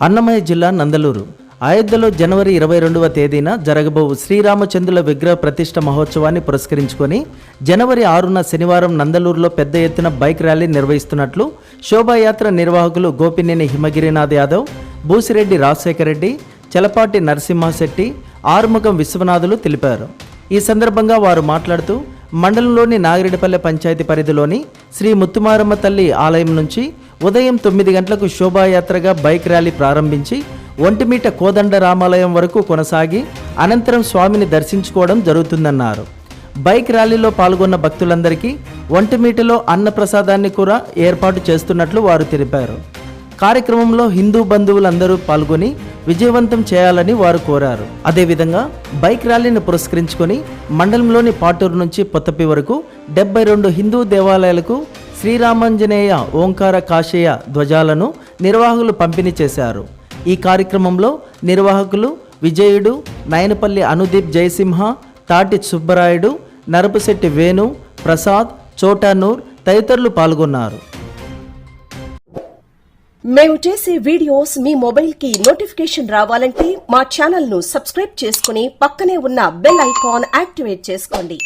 అన్నమయ్య జిల్లా నందలూరు అయోధ్యలో జనవరి 22వ తేదీన జరగబో శ్రీరామచంద్రుల విగ్రహ ప్రతిష్ఠ మహోత్సవాన్ని పురస్కరించుకొని జనవరి 6న శనివారం నందలూరులో పెద్ద ఎత్తున బైక్ ర్యాలీ నిర్వహిస్తున్నట్లు శోభాయాత్ర నిర్వాహకులు గోపినేని హిమగిరినాథ్ యాదవ్, బూసిరెడ్డి రాజశేఖర రెడ్డి, చలపాటి నరసింహశెట్టి, ఆరుముఖం విశ్వనాథులు తెలిపారు. ఈ సందర్భంగా వారు మాట్లాడుతూ మండలంలోని నాగిరెడ్డిపల్లె పంచాయతీ పరిధిలోని శ్రీ ముత్తుమారమ్మ తల్లి ఆలయం నుంచి ఉదయం 9 గంటలకు శోభాయాత్రగా బైక్ ర్యాలీ ప్రారంభించి ఒంటిమిట కోదండ రామాలయం వరకు కొనసాగి అనంతరం స్వామిని దర్శించుకోవడం జరుగుతుందన్నారు. బైక్ ర్యాలీలో పాల్గొన్న భక్తులందరికీ ఒంటిమిటలో అన్నప్రసాదాన్ని కూడా ఏర్పాటు చేస్తున్నట్లు వారు తెలిపారు. కార్యక్రమంలో హిందూ బంధువులందరూ పాల్గొని విజయవంతం చేయాలని వారు కోరారు. అదేవిధంగా బైక్ ర్యాలీని పురస్కరించుకొని మండలంలోని పాటూరు నుంచి పొత్తపి వరకు 72 హిందూ దేవాలయాలకు శ్రీరామాంజనేయ ఓంకార కాషేయ ధ్వజాలను నిర్వాహకులు పంపిణీ చేశారు. ఈ కార్యక్రమంలో నిర్వాహకులు విజయుడు, నయనపల్లి అనుదీప్ జయసింహ, తాటి సుబ్బరాయుడు, నరపుశెట్టి వేణు, ప్రసాద్, చోటానూర్ తదితరులు పాల్గొన్నారు. మేము చేసే వీడియోస్ మీ మొబైల్ కి నోటిఫికేషన్ రావాలంటే మా ఛానల్ ను సబ్స్క్రైబ్ చేసుకుని పక్కనే ఉన్న బెల్ ఐకాన్ యాక్టివేట్ చేసుకోండి.